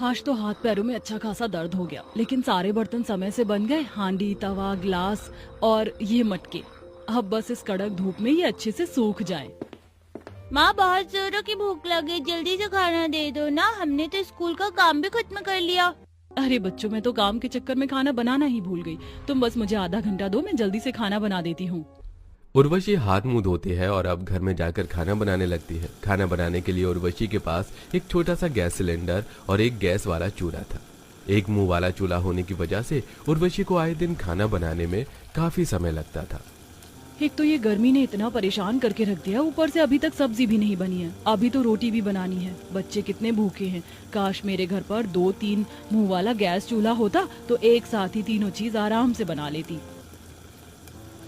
आज तो हाथ पैरों में अच्छा खासा दर्द हो गया, लेकिन सारे बर्तन समय से बन गए। हांडी, तवा, ग्लास और ये मटके। अब बस इस कड़क धूप में ये अच्छे से सूख जाएं। माँ, बहुत जोरों की भूख लगी, जल्दी से खाना दे दो ना। हमने तो स्कूल का काम भी खत्म कर लिया। अरे बच्चों, मैं तो काम के चक्कर में खाना बनाना ही भूल गई। तुम बस मुझे आधा घंटा दो, मैं जल्दी से खाना बना देती हूँ। उर्वशी हाथ मुंह धोती है और अब घर में जाकर खाना बनाने लगती है। खाना बनाने के लिए उर्वशी के पास एक छोटा सा गैस सिलेंडर और एक गैस वाला चूल्हा था। एक मुंह वाला चूल्हा होने की वजह से उर्वशी को आए दिन खाना बनाने में काफी समय लगता था। एक तो ये गर्मी ने इतना परेशान करके रख दिया, ऊपर से अभी तक सब्जी भी नहीं बनी है। अभी तो रोटी भी बनानी है। बच्चे कितने भूखे हैं। काश मेरे घर पर 2-3 मुंह वाला गैस चूल्हा होता तो एक साथ ही तीनों चीज आराम से बना लेती।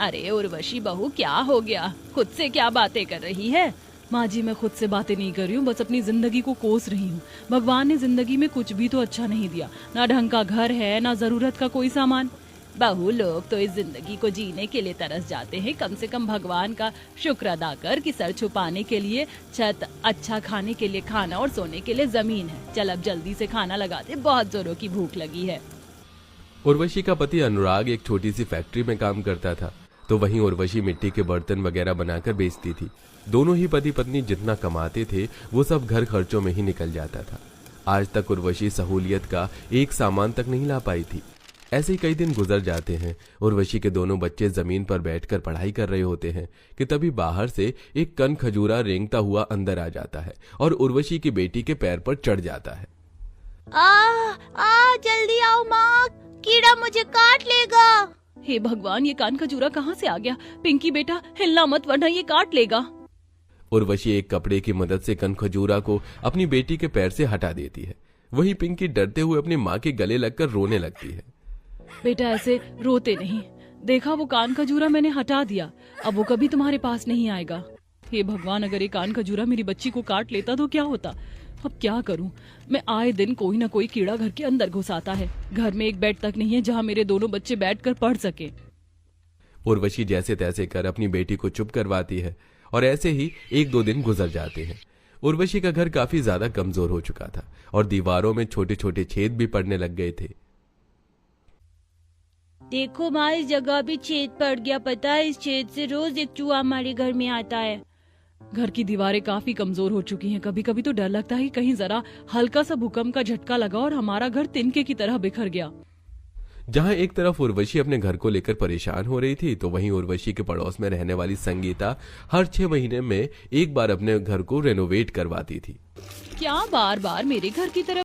अरे उर्वशी बहू, क्या हो गया? खुद से क्या बातें कर रही है? माँ जी, मैं खुद से बातें नहीं कर रही हूँ, बस अपनी जिंदगी को कोस रही हूँ। भगवान ने जिंदगी में कुछ भी तो अच्छा नहीं दिया। ना ढंग का घर है, ना जरूरत का कोई सामान। बहू, लोग तो इस जिंदगी को जीने के लिए तरस जाते हैं। कम से कम भगवान का शुक्र अदा कर कि सर छुपाने के लिए छत, अच्छा खाने के लिए खाना और सोने के लिए जमीन है। चल अब जल्दी से खाना लगा दे, बहुत जोरों की भूख लगी है। उर्वशी का पति अनुराग एक छोटी सी फैक्ट्री में काम करता था, तो वहीं उर्वशी मिट्टी के बर्तन वगैरह बनाकर बेचती थी। दोनों ही पति पत्नी जितना कमाते थे वो सब घर खर्चों में ही निकल जाता था। आज तक उर्वशी सहूलियत का एक सामान तक नहीं ला पाई थी। ऐसे ही कई दिन गुजर जाते हैं। उर्वशी के दोनों बच्चे जमीन पर बैठकर पढ़ाई कर रहे होते हैं कि तभी बाहर से एक कन खजूरा रेंगता हुआ अंदर आ जाता है और उर्वशी की बेटी के पैर पर चढ़ जाता है। जल्दी आओ माँ, कीड़ा मुझे काट लेगा। हे भगवान, ये कान खजूरा कहाँ से आ गया? पिंकी बेटा, हिलना मत वरना ये काट लेगा। उर्वशी एक कपड़े की मदद से कन खजूरा को अपनी बेटी के पैर से हटा देती है। वहीं पिंकी डरते हुए अपनी माँ के गले लगकर रोने लगती है। बेटा, ऐसे रोते नहीं। देखा, वो कान खजूरा मैंने हटा दिया, अब वो कभी तुम्हारे पास नहीं आएगा। हे भगवान, अगर ये कान खजूरा मेरी बच्ची को काट लेता तो क्या होता? अब क्या करूं? मैं आए दिन कोई ना कोई कीड़ा घर के अंदर घुस आता है। घर में एक बेड तक नहीं है जहां मेरे दोनों बच्चे बैठकर पढ़ सके। उर्वशी जैसे तैसे कर अपनी बेटी को चुप करवाती है और ऐसे ही 1-2 दिन गुजर जाते हैं। उर्वशी का घर काफी ज्यादा कमजोर हो चुका था और दीवारों में छोटे छोटे छेद भी पड़ने लग गए थे। देखो माँ, इस जगह भी छेद पड़ गया। पता है, इस छेद से रोज एक चूहा हमारे घर में आता है। घर की दीवारें काफी कमजोर हो चुकी हैं। कभी कभी तो डर लगता है कि कहीं जरा हल्का सा भूकंप का झटका लगा और हमारा घर तिनके की तरह बिखर गया। जहां एक तरफ उर्वशी अपने घर को लेकर परेशान हो रही थी, तो वहीं उर्वशी के पड़ोस में रहने वाली संगीता हर 6 महीने में एक बार अपने घर को रेनोवेट करवाती थी। क्या बार बार मेरे घर की तरफ